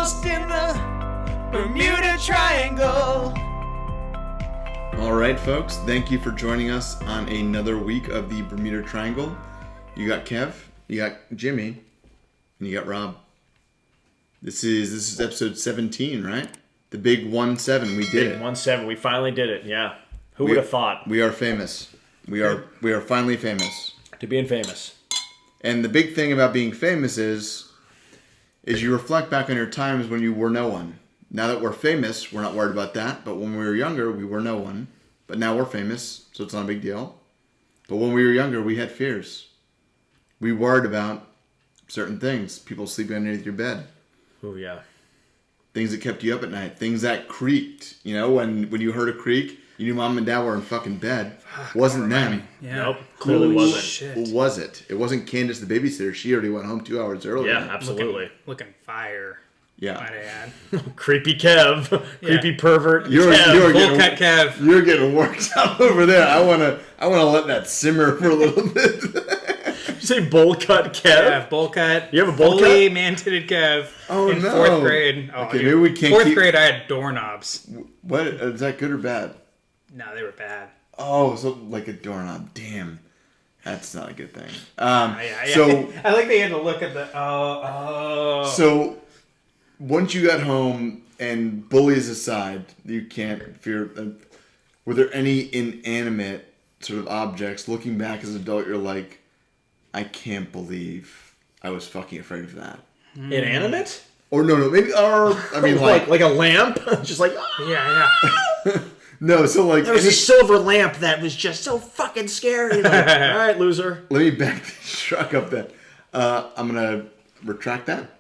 lost in the Bermuda Triangle. All right, folks, thank you for joining us on another week of the Bermuda Triangle. You got Kev, you got Jimmy, and you got Rob. This is episode 17, right? The big 1-7. We did it. 1-7. We finally did it. Yeah. Who would have thought? We are famous. We are finally famous. To being famous. And the big thing about being famous is you reflect back on your times when you were no one. Now that we're famous, we're not worried about that. But when we were younger, we were no one. But now we're famous, so it's not a big deal. But when we were younger, we had fears. We worried about certain things. People sleeping underneath your bed. Oh, yeah. Things that kept you up at night. Things that creaked. You know, when you heard a creak, you knew mom and dad were in fucking bed. Wasn't them. Yeah. Nope, clearly wasn't. Shit. Who was it? It wasn't Candace the babysitter. She already went home 2 hours earlier. Yeah, absolutely. Looking fire. Yeah. Might I add. Creepy Kev. Creepy pervert. You're Full cut Kev. You're getting worked up over there. I wanna let that simmer for a little bit. Did you say bowl cut Kev? Yeah, bowl cut. You have a bowl fully cut? man-titted Kev. Oh, in no. 4th grade. Oh, Okay, dude. maybe we can't 4th grade, I had doorknobs. What is that, good or bad? No, they were bad. Oh, so like a doorknob. Damn, that's not a good thing. Yeah. So I like they had to look at the. So once you got home, and bullies aside, you can't fear. Were there any inanimate sort of objects? Looking back as an adult, you're like, I can't believe I was fucking afraid of that. Inanimate? Or no, maybe. Or I mean, like a lamp? Just like, Yeah. no. So like, there was a silver lamp that was just so fucking scary. Like, all right, loser. let me back the truck up then. I'm gonna retract that.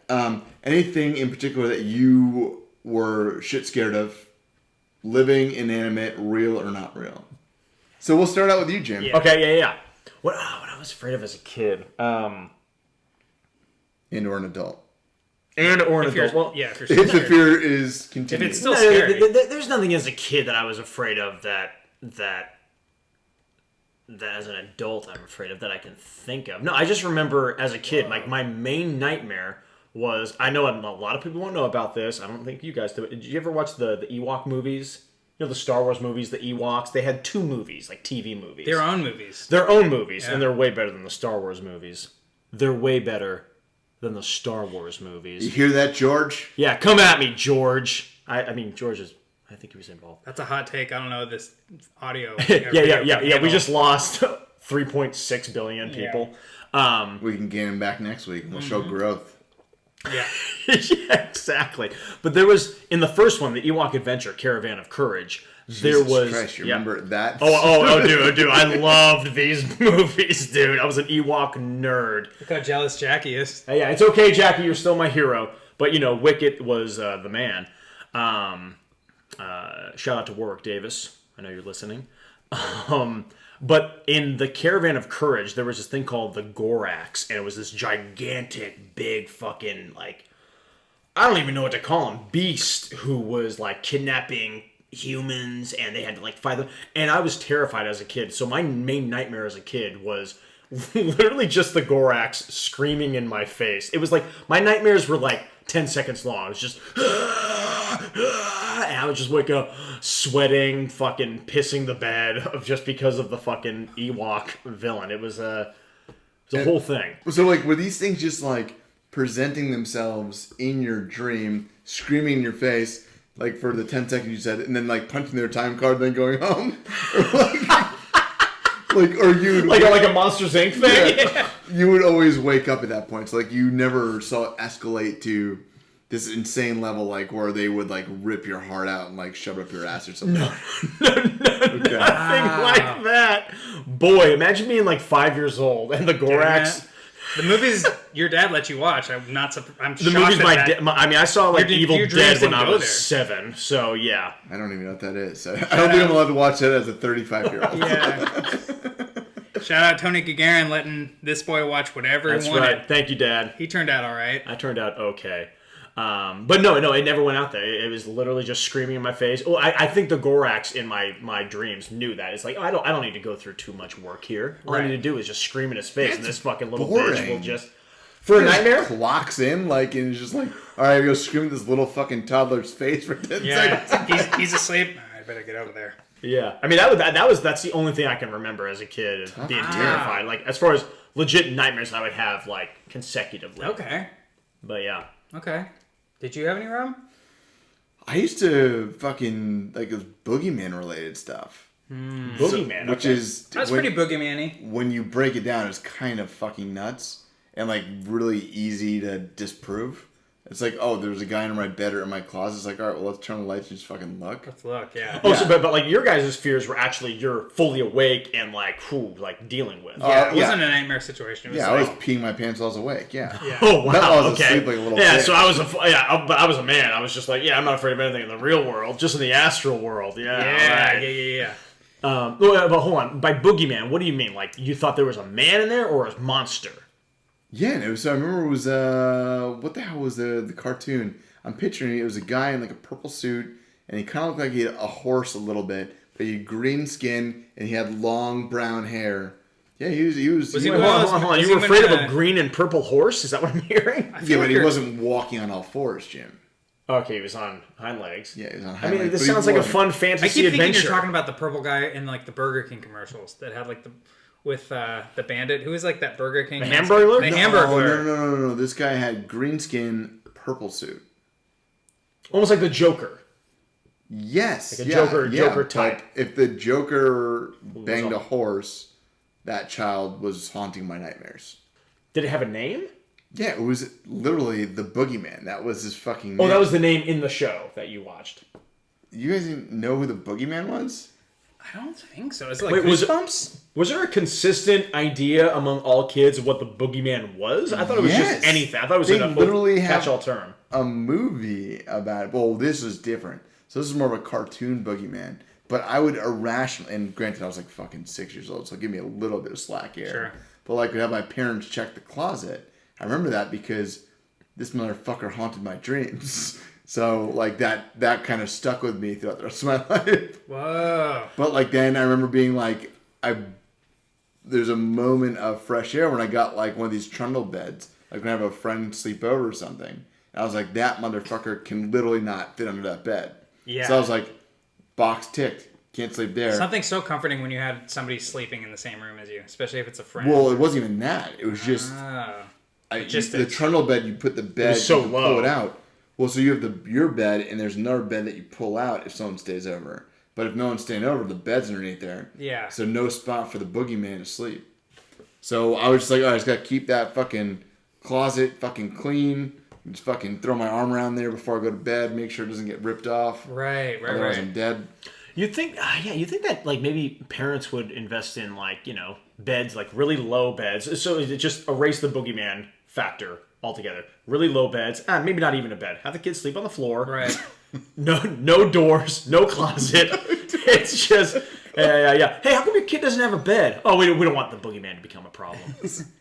Anything in particular that you were shit scared of, living, inanimate, real or not real? So we'll start out with you, Jim. Yeah. Okay, yeah. What I was afraid of as a kid. And or an adult. And or an If you're- adult. Well, yeah, if you're If the scared. fear is continued. If it's still scary. There's nothing as a kid that I was afraid of that as an adult I'm afraid of that I can think of. No, I just remember as a kid, like my main nightmare was, I know a lot of people won't know about this. I don't think you guys do it. Did you ever watch the Ewok movies? You know, the Star Wars movies, the Ewoks? They had 2 movies, like TV movies. Their own movies. Their own movies, Yeah. and they're way better than the Star Wars movies. They're way better than the Star Wars movies. You hear that, George? Yeah, come at me, George. I mean, George is... I think he was involved. That's a hot take. I don't know this audio. Yeah. We just lost 3.6 billion people. We can gain him back next week and we'll show growth. Yeah. Yeah, exactly. But there was, in the first one, the Ewok Adventure Caravan of Courage, there Jesus was... Christ, you remember that? Oh, dude. I loved these movies, dude. I was an Ewok nerd. Look how jealous Jackie is. Yeah, it's okay, Jackie. You're still my hero. But, you know, Wicket was the man. Shout out to Warwick Davis. I know you're listening. But in the Caravan of Courage, there was this thing called the Gorax, and it was this gigantic, big fucking, like, I don't even know what to call him, beast who was, like, kidnapping humans, and they had to, like, fight them. And I was terrified as a kid. So my main nightmare as a kid was literally just the Gorax screaming in my face. It was like, my nightmares were, like, 10 seconds long. It was just... and I would just wake up sweating, fucking pissing the bed just because of the fucking Ewok villain. It was a whole thing. So, like, were these things just, like, presenting themselves in your dream, screaming in your face, like, for the 10 seconds you said, and then, like, punching their time card and then going home? Or you... Like a Monsters, Inc. thing? Yeah, you would always wake up at that point. So, like, you never saw it escalate to this insane level, like, where they would, like, rip your heart out and, like, shove it up your ass or something. No, nothing like that. Boy, imagine being, like, 5 years old and the Gorax... The movies your dad let you watch, I'm not surprised. I'm The shocked movies that I mean, I saw, like, Your Evil dreams Dead when didn't I go was there. 7, so, yeah. I don't even know what that is. So I don't think I'm allowed to watch that as a 35-year-old. Yeah. Shout out Tony Gagarin letting this boy watch whatever That's he wanted. right. Thank you, Dad. He turned out all right. I turned out okay. But no, it never went out there. It was literally just screaming in my face. Oh, I think the Gorax in my dreams knew that. It's like, oh, I don't need to go through too much work here. All I need to do is just scream in his face, and this fucking little bitch will just... For a He just nightmare? clocks in, like, and he's just like, all right, I go scream at this little fucking toddler's face for 10 seconds. he's asleep. I better get over there. Yeah. I mean, that's the only thing I can remember as a kid, is being terrified. Like, as far as legit nightmares I would have, like, consecutively. Okay. But yeah. Okay. Did you have any, Rob? I used to fucking, like, it was boogeyman related stuff. Boogeyman. Which okay. is... That's pretty boogeyman-y. When you break it down, it's kind of fucking nuts. And, like, really easy to disprove. It's like, oh, there's a guy in my bed or in my closet. It's like, all right, well, let's turn the lights and just fucking look. Let's look, yeah. Oh, so, but like your guys' fears were actually you're fully awake and like dealing with. Yeah, it wasn't a nightmare situation. It was Yeah, I was peeing my pants while I was awake. Yeah. Yeah. Oh wow. Not while I was okay. asleep like a little yeah. bitch. So but I was a man. I was just like, yeah, I'm not afraid of anything in the real world, just in the astral world. Yeah. Yeah, right. yeah. But hold on. By boogeyman, what do you mean? Like you thought there was a man in there or a monster? Yeah, and it was. I remember it was what the hell was the cartoon? I'm picturing it. It was a guy in like a purple suit, and he kind of looked like he had a horse a little bit, but he had green skin and he had long brown hair. Yeah, he was. Was he Hold on. You were afraid of a green and purple horse? Is that what I'm hearing? Yeah, but he wasn't walking on all fours, Jim. Okay, he was on hind legs. Yeah, he was on I hind mean, legs, this but he sounds like a wasn't. fun I fantasy keep thinking adventure. you're talking about the purple guy in like the Burger King commercials that had like the the bandit who is like that Burger King. The Hamburglar? The No, Hamburglar. No. This guy had green skin, purple suit. Almost like the Joker. Yes, Like a Joker type. But if the Joker banged a horse, that child was haunting my nightmares. Did it have a name? Yeah, it was literally the boogeyman. That was his fucking name. Oh, that was the name in the show that you watched. You guys didn't know who the boogeyman was? I don't think so. Is it like Wait, was it- Goosebumps? Was there a consistent idea among all kids of what the boogeyman was? I thought it was Yes. just anything. I thought it was They a literally have- catch-all term. A movie about it. Well, this is different. So this is more of a cartoon boogeyman. But I would irrationally, and granted I was like fucking 6 years old, so give me a little bit of slack here. Sure. But like would have my parents check the closet. I remember that because this motherfucker haunted my dreams. So like that kind of stuck with me throughout the rest of my life. Whoa. But like then I remember being like, there's a moment of fresh air when I got like one of these trundle beds. Like when I have a friend sleep over or something. And I was like, that motherfucker can literally not fit under that bed. Yeah. So I was like, box ticked. Can't sleep there. Something so comforting when you had somebody sleeping in the same room as you, especially if it's a friend. Well, it wasn't even that. It was just Oh. the trundle bed. You put the bed, was so you can low. pull it out. Well, so you have your bed, and there's another bed that you pull out if someone stays over. But if no one's staying over, the bed's underneath there. Yeah. So no spot for the boogeyman to sleep. So I was just like, oh, I just gotta keep that fucking closet fucking clean. Just fucking throw my arm around there before I go to bed. Make sure it doesn't get ripped off. Right. Otherwise, I'm dead. You think that like maybe parents would invest in like, beds, like really low beds. So it just erase the boogeyman factor altogether. Really low beds. Maybe not even a bed. Have the kids sleep on the floor. Right. No doors, no closet. It's just yeah. Hey, how come your kid doesn't have a bed? Oh, we don't want the boogeyman to become a problem.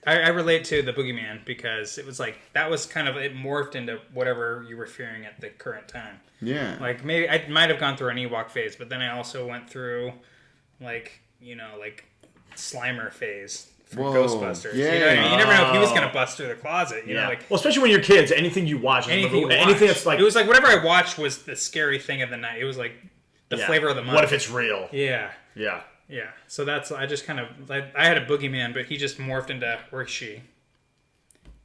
I relate to the boogeyman because it was like that was kind of it morphed into whatever you were fearing at the current time. Yeah. Like maybe I might have gone through an Ewok phase, but then I also went through like Slimer phase from Whoa, Ghostbusters. yeah. You know what I mean? You never know if he was gonna bust through the closet. You know, like well, especially when you're kids, anything you watch, anything that's like it was like whatever I watched was the scary thing of the night. It was like the flavor of the month. What if it's real? Yeah. Yeah. Yeah. So that's I just kind of I had a boogeyman, but he just morphed into or she.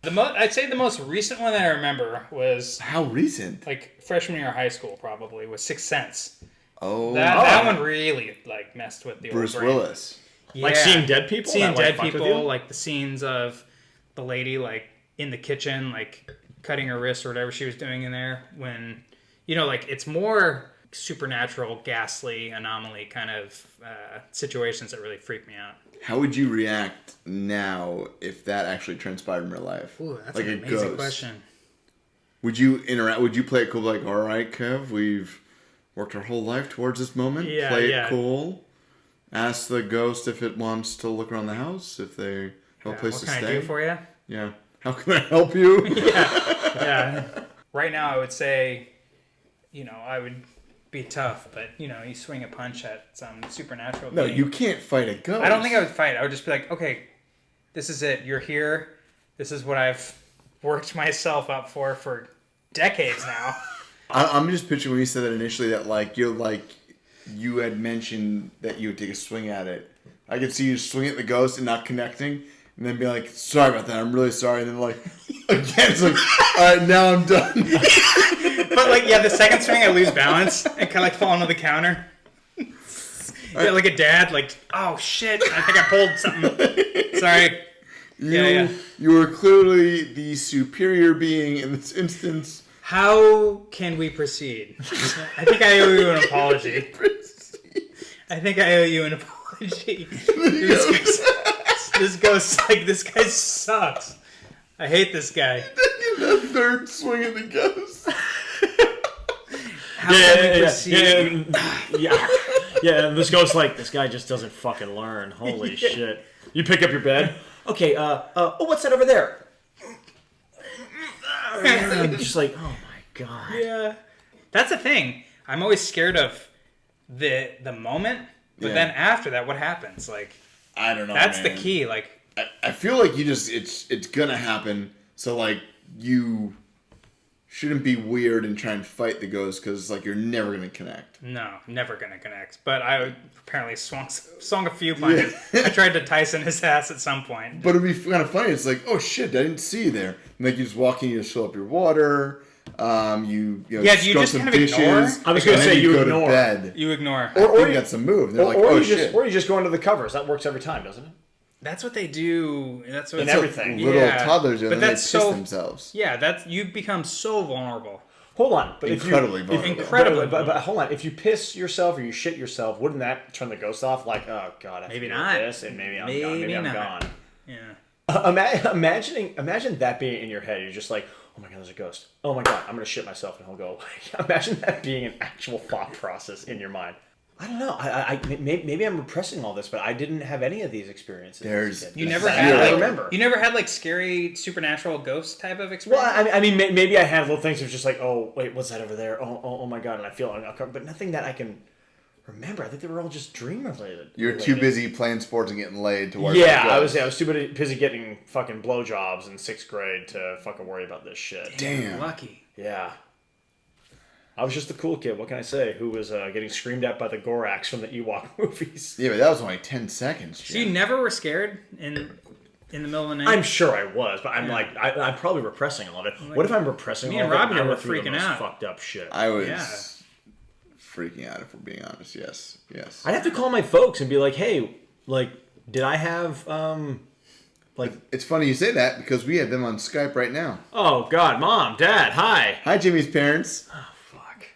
I'd say the most recent one that I remember was How recent? like freshman year of high school, probably was Sixth Sense. Oh. That one really like messed with the Bruce old brain. Willis. Yeah. Like seeing dead people? Seeing That, like, dead fucked with people, you? like the scenes of the lady like in the kitchen, like cutting her wrist or whatever she was doing in there. When like it's more supernatural, ghastly, anomaly kind of situations that really freak me out. How would you react now if that actually transpired in real life? Ooh, that's like an a amazing ghost. question. Would you interact? Would you play it cool? Like, all right, Kev, we've worked our whole life towards this moment. Yeah, play yeah. it cool. Ask the ghost if it wants to look around the house, if they have a place What to can stay. I do for you? Yeah. How can I help you? Yeah. Right now, I would say, I would be tough, but you swing a punch at some supernatural. No, being. you can't fight a ghost. I don't think I would fight. I would just be like, okay, this is it. You're here. This is what I've worked myself up for decades now. I'm just picturing when you said that initially that like you had mentioned that you would take a swing at it. I could see you swing at the ghost and not connecting, and then be like, "Sorry about that. I'm really sorry." And then like again, it's like, "All right, now I'm done." But like, yeah, the second swing I lose balance and kind of like fall onto the counter. Yeah, like a dad, like, "Oh shit, I think I pulled something." Sorry. You were clearly the superior being in this instance. How can we proceed? I think I owe you an apology. I think I owe you an apology. This guy sucks. I hate this guy. The third swing at the ghost. How can we proceed? Yeah, this ghost like, this guy just doesn't fucking learn. Holy shit. You pick up your bed. Okay, what's that over there? Just like, oh my god. Yeah. That's the thing. I'm always scared of the moment, but then after that, what happens? Like, I don't know. That's man. the key. Like, I feel like it's gonna happen. So like you shouldn't be weird and try and fight the ghost because like you're never gonna connect. no, never gonna connect. But I apparently swung a few punches. I tried to Tyson his ass at some point. But it'd be kind of funny. It's like, oh shit, I didn't see you there. And like you just walk in, you just fill up your water. You do you just kind of ignore? I was gonna say you go ignore. to bed. You ignore. Or you got some move. And they're like, oh shit. Or you just go into the covers. That works every time, doesn't it? That's what they do. That's what In everything. Little toddlers do, but and then they that's piss so, themselves. Yeah, you become so vulnerable. Hold on, but Incredibly if vulnerable. you, Incredibly but hold on. If you piss yourself or you shit yourself, wouldn't that turn the ghost off? Like, oh god, I Maybe feel not. This, and maybe I'm gone. Maybe Maybe I'm not. gone. Yeah. Imagine that being in your head. You're just like, oh my god, there's a ghost. Oh my god, I'm gonna shit myself and he'll go away. Imagine that being an actual thought process in your mind. I don't know. Maybe I'm repressing all this, but I didn't have any of these experiences. You never I had remember. You never had like scary supernatural ghost type of experience. Well, I mean, maybe I had little things of just like, oh wait, what's that over there? Oh my god, and I feel uncomfortable, but nothing that I can remember. I think they were all just dream related. You're too busy playing sports and getting laid to worry Yeah, about I was too busy getting fucking blowjobs in 6th grade to fucking worry about this shit. Damn. Lucky. Yeah. I was just the cool kid, what can I say, who was getting screamed at by the Gorax from the Ewok movies. Yeah, but that was only 10 seconds. So you never were scared in the middle of the night? I'm sure I was, but I'm like, I'm probably repressing a lot of it. What if I'm repressing me all and of it? Robbie I were went through the freaking most out. fucked up shit. I was freaking out, if we're being honest. Yes. I'd have to call my folks and be like, hey, like, did I have, like... It's funny you say that because we have them on Skype right now. Oh, God, Mom, Dad, hi. Hi, Jimmy's parents. Oh, fuck.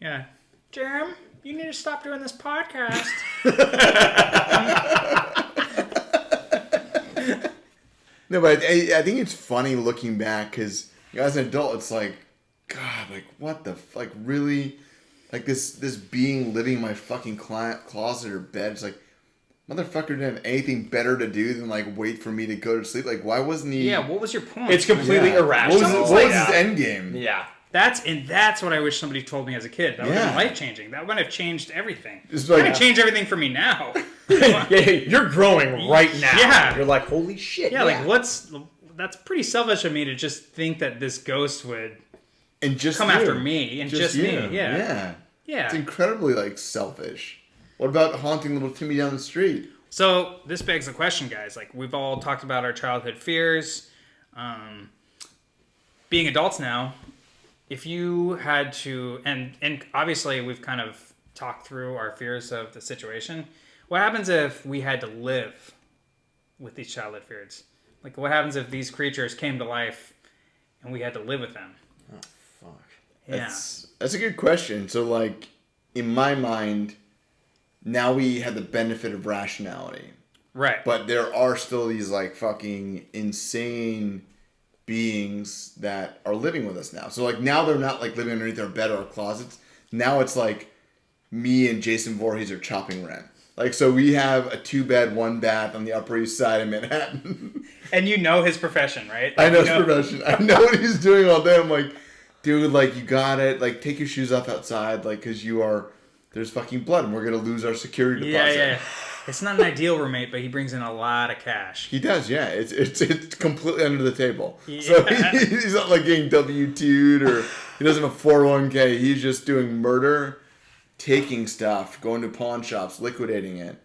Yeah. Jerem, you need to stop doing this podcast. No, but I think it's funny looking back because as an adult, it's like, God, like what the like really, like this being living in my fucking closet or bed. It's like, motherfucker didn't have anything better to do than like wait for me to go to sleep. Like, why wasn't he? Yeah, what was your point? It's completely irrational. What was his end game? Yeah. That's what I wish somebody told me as a kid. That would have been life changing. That would have changed everything. It's like, It would change everything for me now. Yeah, you're growing right now. Yeah. You're like, holy shit. Yeah, like that's pretty selfish of me to just think that this ghost would and just come you. after me and just me. Yeah. It's incredibly like selfish. What about haunting little Timmy down the street? So this begs the question, guys. Like we've all talked about our childhood fears. Being adults now, if you had to, and obviously we've kind of talked through our fears of the situation. What happens if we had to live with these childhood fears? Like, what happens if these creatures came to life and we had to live with them? Oh, fuck. Yeah. That's a good question. So, like, in my mind, now we have the benefit of rationality. Right. But there are still these, like, fucking insane beings that are living with us now. So, like, now they're not, like, living underneath our bed or our closets. Now it's, like, me and Jason Voorhees are chopping rent. Like, so we have a 2-bed, 1-bath on the Upper East Side of Manhattan. And you know his profession, right? I know his profession. I know what he's doing all day. I'm like, dude, like, you got it. Like, take your shoes off outside, like, because there's fucking blood, and we're gonna lose our security Yeah, deposit. yeah. It's not an ideal roommate, but he brings in a lot of cash. He does, yeah. It's completely under the table. Yeah. So he's not like getting W-2'd or he doesn't have a 401k. He's just doing murder, taking stuff, going to pawn shops, liquidating it.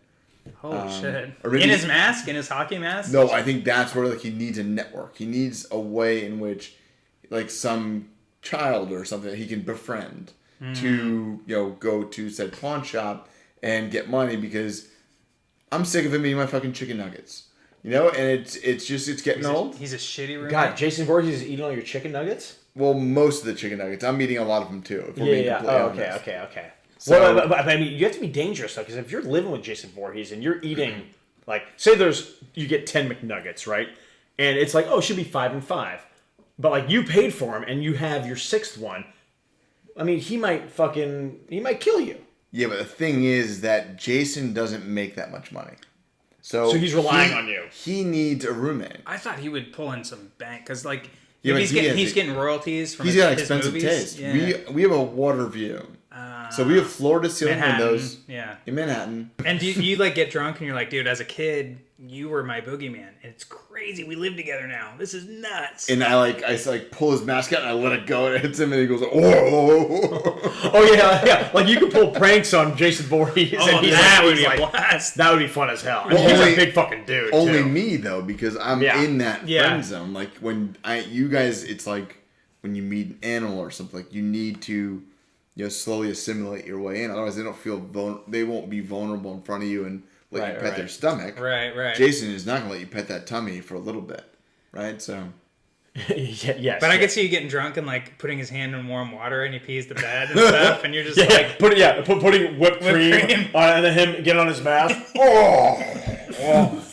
Holy shit. or maybe- In his mask? In his hockey mask? No, I think that's where like he needs a network. He needs a way in which like some child or something that he can befriend to, go to said pawn shop and get money because I'm sick of him eating my fucking chicken nuggets. And it's getting old. He's a shitty roommate. God, Jason Voorhees is eating all your chicken nuggets? Well, most of the chicken nuggets. I'm eating a lot of them too. If we're being completely honest. Okay. So- Well, but I mean, you have to be dangerous though, because if you're living with Jason Voorhees and you're eating, like, say you get 10 McNuggets, right? And it's like, oh, it should be 5 and 5. But like, you paid for them and you have your 6th one. I mean, he might kill you. Yeah, but the thing is that Jason doesn't make that much money. So he's relying on you. He needs a roommate. I thought he would pull in some bank because, like, Yeah, but he's getting royalties from He's got his expensive movies. taste. Yeah. We have a water view. So we have floor to ceiling Manhattan, windows yeah. in Manhattan. And do you like get drunk and you're like, dude, as a kid, you were my boogeyman. And it's crazy. We live together now. This is nuts. And I pull his mask out and I let it go and it hits him and he goes, oh. Oh yeah. Like you could pull pranks on Jason Voorhees. Oh, and that would be like, a blast. That would be fun as hell. Well, He's only- a big fucking dude. Only too. me though, because I'm Yeah. in that Yeah. friend zone. Like when you guys, it's like when you meet an animal or something. Like you need to, slowly assimilate your way in. Otherwise, they don't feel they won't be vulnerable in front of you and let you pet their stomach. Right. Jason is not gonna let you pet that tummy for a little bit, right? So. Yes. But I could see you getting drunk and like putting his hand in warm water and he pees the bed and stuff and you're just like putting whipped cream on and then him get on his mask. Oh.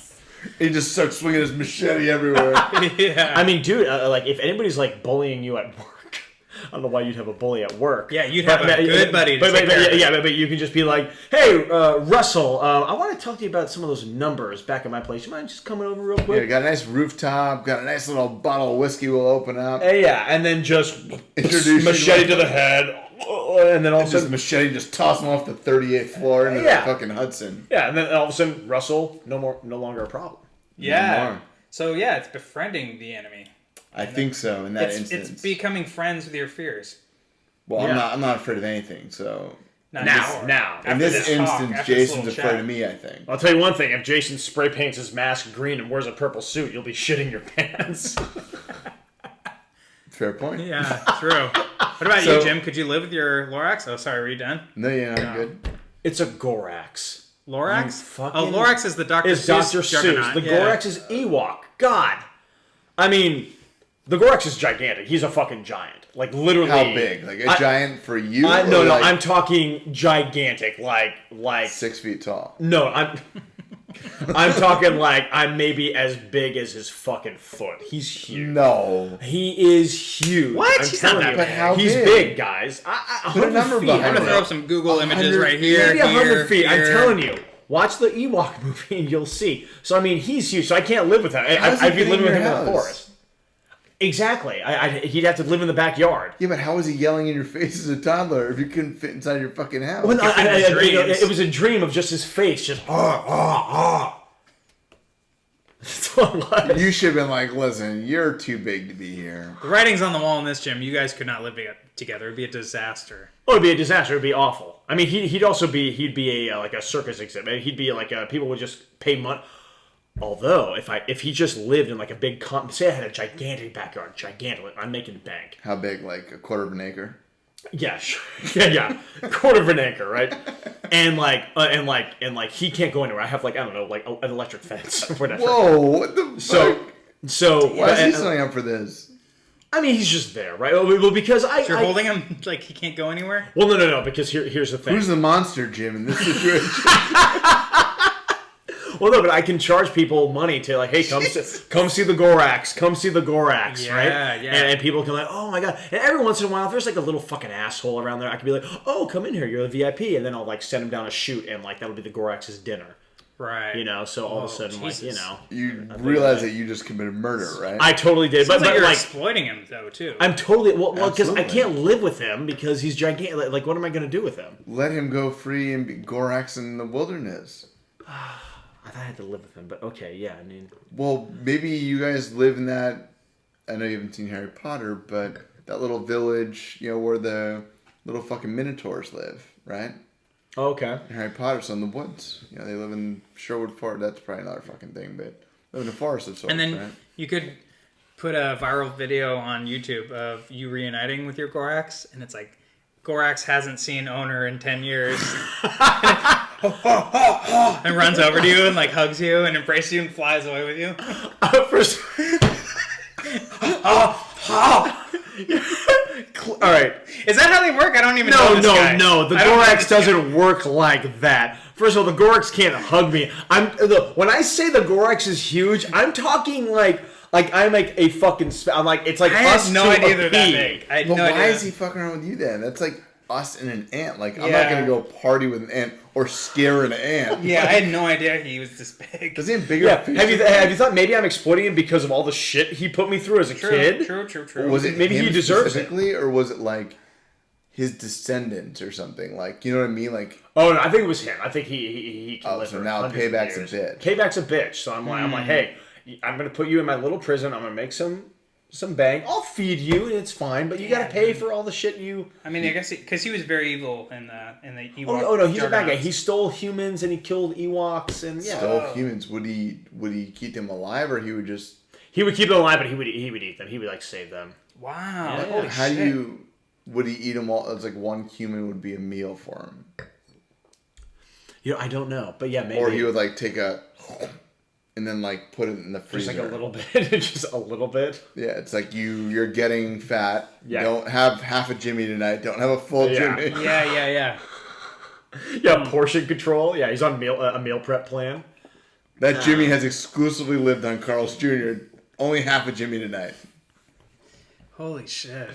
He just starts swinging his machete everywhere. yeah. I mean, dude, like if anybody's like bullying you at work, I don't know why you'd have a bully at work. Yeah, you'd have a good buddy to take care of. But you can just be like, hey, Russell, I want to talk to you about some of those numbers back at my place. You mind just coming over real Yeah, quick? got a nice rooftop, got a nice little bottle of whiskey we'll open up. Yeah, and then just Introduce machete you to the head, and then all of a Just sudden, machete, just toss him off the 38th floor into the fucking Hudson. yeah, and then all of a sudden, Russell, no longer a problem. Yeah. more. So yeah, it's befriending the enemy. I think so in that instance. It's becoming friends with your fears. Well, Yeah. I'm not afraid of anything. So Not Now, After in this talk, instance, after this Jason's little afraid chat. of me. I think. I'll tell you one thing: if Jason spray paints his mask green and wears a purple suit, you'll be shitting your pants. Fair point. Yeah, true. What about you, Jim? Could you live with your Lorax? Oh, sorry, were you done? No, I'm good. It's a Gorax. Lorax? You fucking- Lorax is the Dr. Is Seuss Dr. Seuss. juggernaut. The Yeah. Gorax is Ewok. God. I mean, the Gorax is gigantic. He's a fucking giant. Like, literally. How big? Like a giant for you? No, or like I'm talking gigantic. Like 6 feet tall. No, I'm talking like I'm maybe as big as his fucking foot. He's huge. No. He is huge. What? I'm He's telling not that you. big. But how He's big? big, guys. Put a number behind I'm it. gonna throw up some Google images 100 right here. Maybe 100 feet. I'm here. telling you. Watch the Ewok movie and you'll see. So, I mean, he's huge. So I can't live with him. How's he I'd be fit in living with your him in the house? forest. Exactly. He'd have to live in the backyard. Yeah, but how was he yelling in your face as a toddler if you couldn't fit inside your fucking house? Well, no, his dreams. it was a dream of just his face. Just, That's what it was. You should have been like, listen, you're too big to be here. The writing's on the wall in this, Jim. You guys could not live together. It'd be a disaster. Oh, it'd be a disaster. It'd be awful. I mean, he'd be a like a circus exhibit. He'd be like people would just pay money. Although, if he just lived in like a big say I had a gigantic backyard, I'm making bank. How big? Like a quarter of an acre? Yeah, sure. yeah, quarter of an acre, right? And he can't go anywhere. I have like I don't know, like an electric fence or whatever. Whoa! What the fuck? So Why is he signing up for this? I mean, he's just there, right? Well, because You're holding him like he can't go anywhere? Well, no. Because here's the thing. Who's the monster, Jim, in this situation? Well, no, but I can charge people money to like, hey, come see the Gorax, Yeah, right? yeah. And people can like, oh my god. And every once in a while, if there's like a little fucking asshole around there, I can be like, oh, come in here, you're a VIP, and then I'll like send him down a chute, and like that'll be the Gorax's dinner. Right. You know, so all of a sudden, Jesus. like, you know. You realize that you just committed murder, right? I totally did. Sounds But like you're like, exploiting him, though, too. I'm totally... Well, because I Absolutely. can't live with him because he's gigantic. Like, what am I going to do with him? Let him go free and be Gorax in the wilderness. I thought I had to live with him, but okay, yeah, I mean... Well, maybe you guys live in that... I know you haven't seen Harry Potter, but that little village, you know, where the little fucking Minotaurs live, right? Oh, okay. Harry Potter's in the woods. You know, they live in Sherwood Forest. That's probably another fucking thing, but live in a forest of sorts, And then right? you could put a viral video on YouTube of you reuniting with your Gorax, and it's like, Gorax hasn't seen owner in 10 years. And runs over to you and like hugs you and embraces you and flies away with you. First... All right. Is that how they work? I don't even know this guy. No. The I don't know Gorax this doesn't work like that. First of all, the Gorax can't hug me. When I say the Gorax is huge, I'm talking like I'm like a fucking... I'm like, it's like I us had no to idea a they're that pea. big. I had But no why idea. is he fucking around with you then? That's like us and an ant. Like, I'm not Yeah. going to go party with an ant or scare an ant. Yeah, I had no idea he was this big. Does he have bigger Yeah. fish? Have you thought maybe I'm exploiting him because of all the shit he put me through as a kid? True. Was it Maybe him he deserves it. specifically, or was it like his descendants or something? Like, you know what I mean? Like, Oh no, I think it was him. I think he can live so for now hundreds of payback's a years. bitch. Payback's a bitch. So I'm like, hey, I'm gonna put you in my little prison. I'm gonna make some bang. I'll feed you, and it's fine. But you gotta pay for all the shit you. I mean, I guess because he was very evil in the Ewok. Oh no, he's a bad guy. Juggernauts. He stole humans and he killed Ewoks and yeah. stole humans. Would he keep them alive, or he would just? He would keep them alive, but he would eat them. He would like save them. Wow. Yeah. Holy How shit. do you? Would he eat them all? It's like one human would be a meal for him, You know, I don't know, but yeah, maybe. or he would like take a, and then like put it in the just freezer. like a little bit, just a little bit. Yeah, it's like you're getting fat. Yeah. Don't have half a Jimmy tonight. Don't have a full Yeah. Jimmy. Yeah. Yeah, portion control. Yeah, he's on a meal prep plan. That Jimmy has exclusively lived on Carl's Jr. Only half a Jimmy tonight. Holy shit.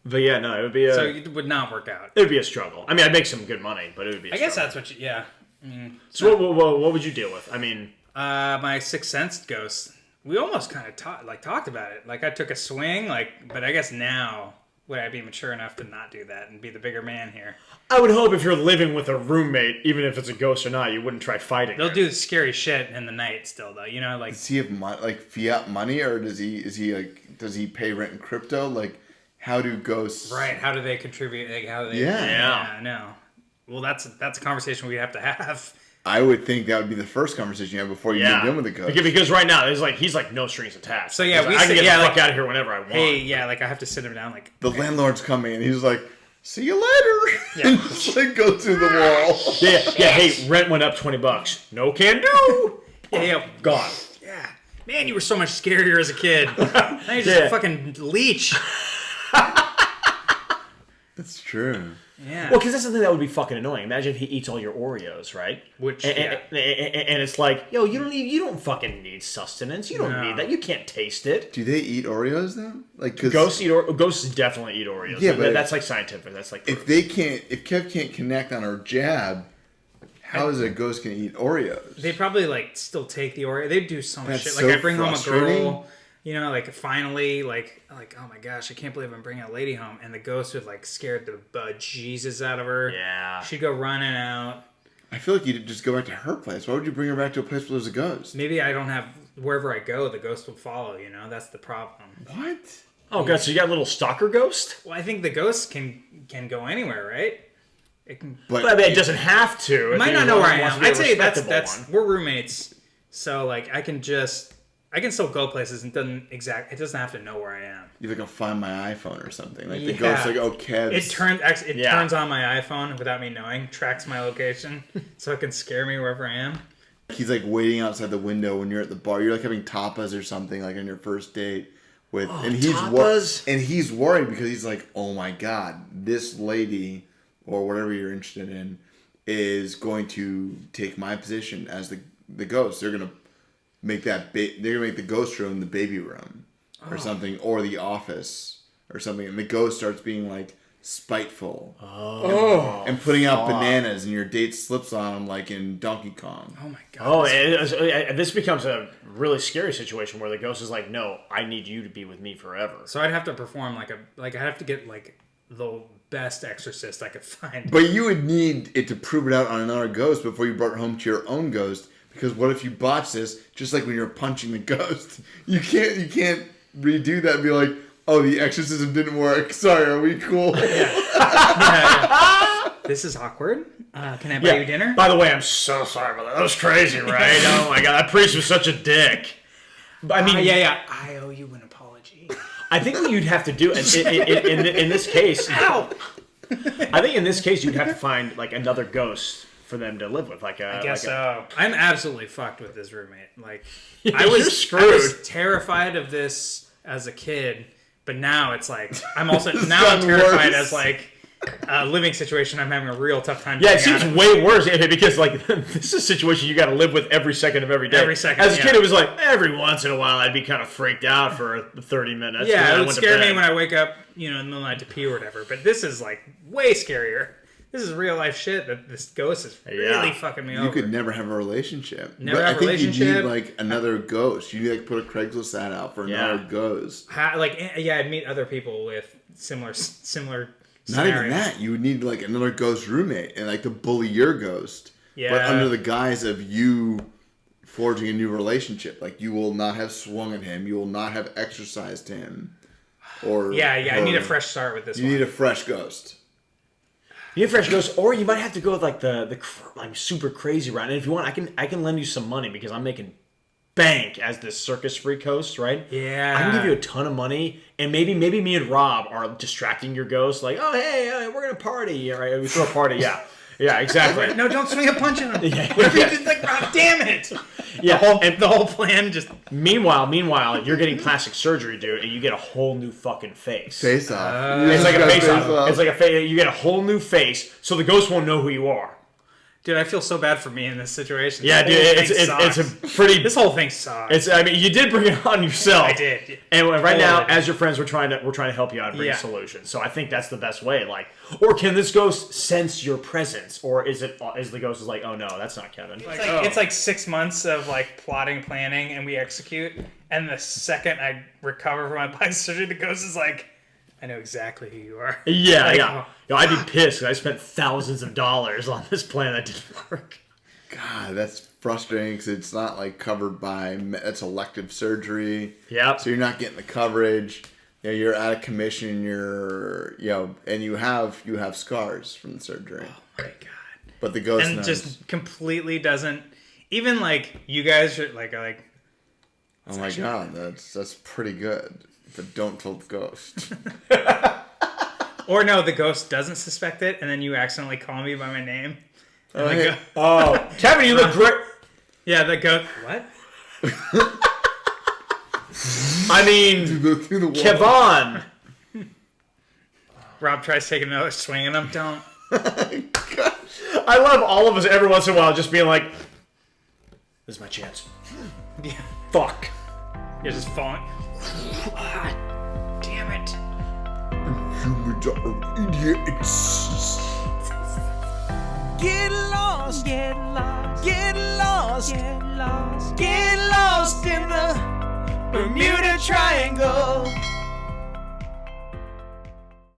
But yeah, no, it would be a So it would not work out. it would be a struggle. I mean, I'd make some good money, but it would be. I I guess that's what you. Yeah. I mean, So what would you deal with? I mean, my Sixth Sense ghost. We almost kind of talked about it. Like I took a swing. But I guess now would I be mature enough to not do that and be the bigger man here? I would hope if you're living with a roommate, even if it's a ghost or not, you wouldn't try fighting. They'll her. do scary shit in the night still, though. You know, like Does he have like fiat money, or does he pay rent in crypto? Like, how do ghosts? right? How do they contribute? Like how do they? Yeah. I know. Well, that's a conversation we have to have. I would think that would be the first conversation you have before you moved in with a ghost. Because right now he's like no strings attached. So, yeah, He's we like, I can sit- get yeah, the like, fuck out of here whenever I want. Hey, yeah, like I have to sit him down. Like The landlord's coming, and he's like, "See you later," Yeah. and just like go through the wall. Yeah. Hey, rent went up $20. No can do. yeah, Gone. yeah. Man, you were so much scarier as a kid. Now you're just Yeah. a fucking leech. That's true. Yeah. Well, because that's the thing that would be fucking annoying. Imagine if he eats all your Oreos, right? Which, and it's like, yo, you don't fucking need sustenance. You don't No. need that. You can't taste it. Do they eat Oreos though? Like, 'cause Ghosts definitely eat Oreos. Yeah, but that's like scientific. That's like if Kev can't connect on her jab, how is a ghost gonna eat Oreos? they probably like still take the Oreo. They do so much That's shit. so Like I bring home a frustrating. girl, you know, like finally, like oh my gosh, I can't believe I'm bringing a lady home, and the ghost would like scared the bejesus out of her. Yeah. She'd go running out. I feel like you'd just go back to her place. Why would you bring her back to a place where there's a ghost? Maybe I don't have wherever I go, the ghost will follow. You know, that's the problem. What? Oh god, so you got a little stalker ghost? Well, I think the ghost can go anywhere, right? It can. But I mean, it doesn't have to. It might not know where I am. I'd say that's one. we're roommates, so like I can still go places and it doesn't have to know where I am. You like, I'll find my iPhone or something. Like the Yeah. ghost's like, oh, Kev. It Yeah. turns on my iPhone without me knowing, tracks my location, so it can scare me wherever I am. He's like waiting outside the window when you're at the bar. You're like having tapas or something, like on your first date with, and tapas? he's worried because he's like, oh my god, this lady or whatever you're interested in is going to take my position as the ghost. They're gonna make they're gonna make the ghost room the baby room or something, or the office or something, and the ghost starts being like spiteful, and putting putting out bananas, and your date slips on them like in Donkey Kong. Oh my god. Oh, this becomes a really scary situation where the ghost is like, "No, I need you to be with me forever." So I'd have to perform I'd have to get like the best exorcist I could find. But you would need it to prove it out on another ghost before you brought it home to your own ghost. Because what if you botch this? Just like when you're punching the ghost, you can't redo that and be like, "Oh, the exorcism didn't work. Sorry, are we cool?" Yeah. This is awkward. Can I buy you dinner? By the way, I'm so sorry about that. That was crazy, right? Oh my god, that priest was such a dick. But I mean, I owe you an apology. I think what you'd have to do in this case, I think in this case you'd have to find like another ghost for them to live with. I guess so. I'm absolutely fucked with this roommate. Like, you're screwed. I was terrified of this as a kid, but now it's like I'm also I'm terrified as like a living situation. I'm having a real tough time. Yeah, it seems way worse because like this is a situation you got to live with every second of every day. Every second. As a kid, it was like every once in a while I'd be kind of freaked out for 30 minutes. Yeah, it would scare me when I wake up, in the middle of the night to pee or whatever. But this is like way scarier. This is real life shit that this ghost is really fucking me over. You could never have a relationship. I think you need like another ghost. You need like put a Craigslist ad out for another ghost. I'd meet other people with similar Not even that. You would need like another ghost roommate and like to bully your ghost. Yeah. But under the guise of you forging a new relationship. Like you will not have swung at him. You will not have exercised him. Or I need a fresh start with this one. You need a fresh ghost. You need a fresh ghost, or you might have to go with like the like super crazy route. And if you want, I can lend you some money because I'm making bank as this circus freak host, right? Yeah. I can give you a ton of money, and maybe me and Rob are distracting your ghost, like, oh hey, we're gonna party, all right? We throw a party, yeah. Yeah, exactly. No, don't swing a punch at him. What if you just like, oh, damn it? Yeah, the whole plan just. Meanwhile, you're getting plastic surgery, dude, and you get a whole new fucking face. Face off. It's like a face off. It's like a face. You get a whole new face, so the ghost won't know who you are. Dude, I feel so bad for me in this situation. Yeah, dude, it's a pretty. This whole thing sucks. You did bring it on yourself. I did. And right now, as your friends, we're trying to help you out and bring a solution. So I think that's the best way. Like, or can this ghost sense your presence, or is the ghost like, oh no, that's not Kevin? It's like 6 months of like plotting, planning, and we execute. And the second I recover from my plastic surgery, the ghost is like, I know exactly who you are. Yeah. I'd be pissed because I spent thousands of dollars on this plan that didn't work. God, that's frustrating because it's not like covered by that's elective surgery. Yeah. So you're not getting the coverage. You're out of commission. And you have scars from the surgery. Oh my god. But the ghost knows. Just completely doesn't. Even like you guys are like. Oh my god, that's pretty good. But don't tell the ghost. Or no, the ghost doesn't suspect it, and then you accidentally call me by my name. Kevin, you look great. Yeah, the ghost. What? I mean, Kevin. Rob tries taking another swing, and I'm don't. I love all of us every once in a while just being like, "This is my chance." Yeah. Fuck. You're just falling. Damn it. Humans are idiots. Get lost, get lost, get lost, get lost, get lost in the Bermuda Triangle.